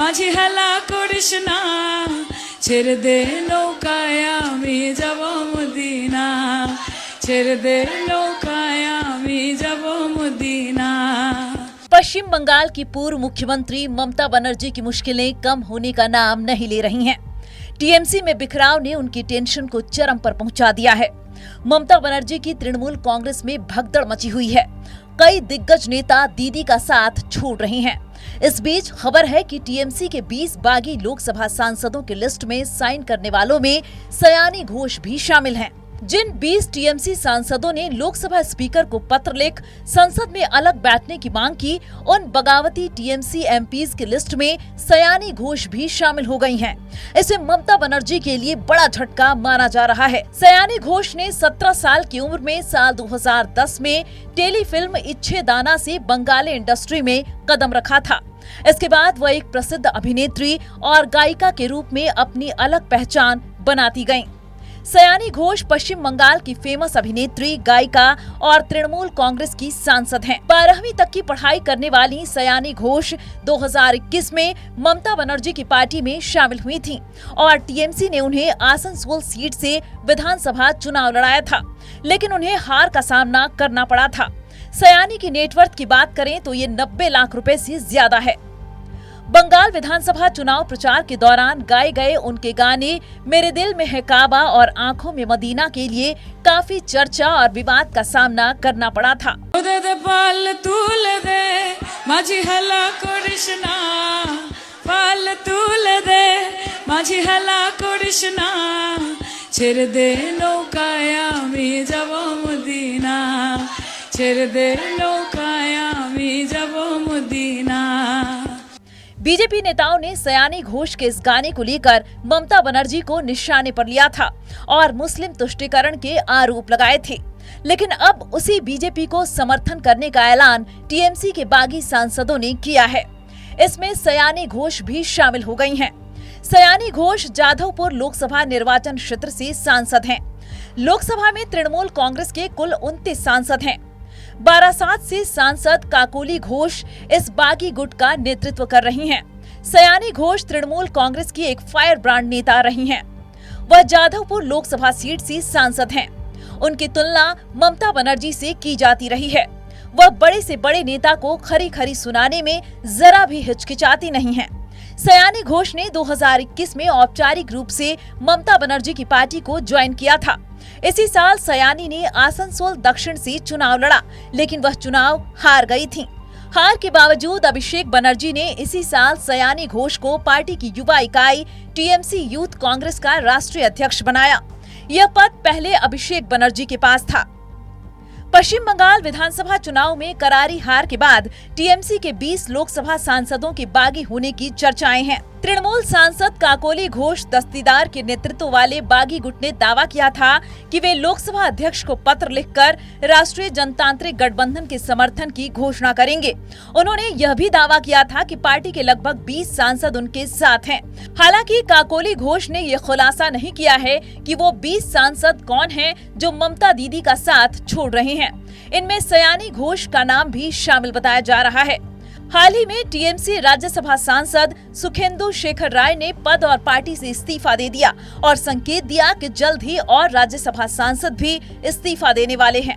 মাঝি হেলা করিস না, ছেড়ে দে নৌকায় আমি যাব মদিনা, ছেড়ে দे नौकाय আমি যাব মদিনা। पश्चिम बंगाल की पूर्व मुख्यमंत्री ममता बनर्जी की मुश्किलें कम होने का नाम नहीं ले रही हैं। टीएमसी में बिखराव ने उनकी टेंशन को चरम पर पहुंचा दिया है। ममता बनर्जी की तृणमूल कांग्रेस में भगदड़ मची हुई है। कई दिग्गज नेता दीदी का साथ छोड़ रहे हैं। इस बीच खबर है कि टीएमसी के 20 बागी लोकसभा सांसदों की लिस्ट में साइन करने वालों में सयानी घोष भी शामिल हैं। जिन 20 टीएमसी सांसदों ने लोकसभा स्पीकर को पत्र लिख संसद में अलग बैठने की मांग की, उन बगावती टीएमसी एमपीज की लिस्ट में सयानी घोष भी शामिल हो गई हैं। इसे ममता बनर्जी के लिए बड़ा झटका माना जा रहा है। सयानी घोष ने 17 साल की उम्र में साल 2010 में टेलीफिल्म इच्छेदाना से बंगाली इंडस्ट्री में कदम रखा था। इसके बाद वह एक प्रसिद्ध अभिनेत्री और गायिका के रूप में अपनी अलग पहचान बनाती गईं। सयानी घोष पश्चिम बंगाल की फेमस अभिनेत्री, गायिका और तृणमूल कांग्रेस की सांसद हैं। 12वीं तक की पढ़ाई करने वाली सयानी घोष 2021 में ममता बनर्जी की पार्टी में शामिल हुई थीं और टीएमसी ने उन्हें आसनसोल सीट से विधानसभा चुनाव लड़ाया था, लेकिन उन्हें हार का सामना करना पड़ा था। सयानी की नेटवर्थ की बात करें तो ये 90 लाख रुपए से ज्यादा है। बंगाल विधानसभा चुनाव प्रचार के दौरान गाए गए उनके गाने मेरे दिल में है काबा और आंखों में मदीना के लिए काफी चर्चा और विवाद का सामना करना पड़ा था। पाल तूल दे माझी हेला करिस ना, पाल तूल दे माझी हेला करिस ना, ছেড়ে দে নৌকায় আমি যাব মদিনা, ছেড়ে দে নৌকায় আমি যাব মদিনা। बीजेपी नेताओं ने सयानी घोष के इस गाने को लेकर ममता बनर्जी को निशाने पर लिया था और मुस्लिम तुष्टीकरण के आरोप लगाए थे, लेकिन अब उसी बीजेपी को समर्थन करने का ऐलान टीएमसी के बागी सांसदों ने किया है। इसमें सयानी घोष भी शामिल हो गई हैं। सयानी घोष जाधवपुर लोकसभा निर्वाचन क्षेत्र से सांसद हैं। लोकसभा में तृणमूल कांग्रेस के कुल 29 सांसद हैं। बारासात से सांसद काकोली घोष इस बागी गुट का नेतृत्व कर रही हैं। सयानी घोष तृणमूल कांग्रेस की एक फायर ब्रांड नेता रही हैं। वह जाधवपुर लोकसभा सीट से सांसद हैं। उनकी तुलना ममता बनर्जी से की जाती रही है। वह बड़े से बड़े नेता को खरी खरी सुनाने में जरा भी हिचकिचाती नहीं हैं। सयानी घोष ने 2021 में औपचारिक रूप से ममता बनर्जी की पार्टी को ज्वाइन किया था। इसी साल सयानी ने आसनसोल दक्षिण से चुनाव लड़ा, लेकिन वह चुनाव हार गई थीं। हार के बावजूद अभिषेक बनर्जी ने इसी साल सयानी घोष को पार्टी की युवा इकाई टीएमसी यूथ कांग्रेस का राष्ट्रीय अध्यक्ष बनाया। यह पद पहले अभिषेक बनर्जी के पास था। पश्चिम बंगाल विधानसभा चुनाव में करारी हार के बाद टीएमसी के 20 लोकसभा सांसदों के बागी होने की चर्चाएं हैं। तृणमूल सांसद काकोली घोष दस्तीदार के नेतृत्व वाले बागी गुट ने दावा किया था कि वे लोकसभा अध्यक्ष को पत्र लिखकर राष्ट्रीय जनतांत्रिक गठबंधन के समर्थन की घोषणा करेंगे। उन्होंने यह भी दावा किया था कि पार्टी के लगभग 20 सांसद उनके साथ हैं। हालांकि काकोली घोष ने यह खुलासा नहीं किया है कि वो 20 सांसद कौन हैं जो ममता दीदी का साथ छोड़ रहे हैं। इनमें सयानी घोष का नाम भी शामिल बताया जा रहा है। हाल ही में टीएमसी राज्यसभा सांसद सुखेंदु शेखर राय ने पद और पार्टी से इस्तीफा दे दिया और संकेत दिया कि जल्द ही और राज्यसभा सांसद भी इस्तीफा देने वाले हैं।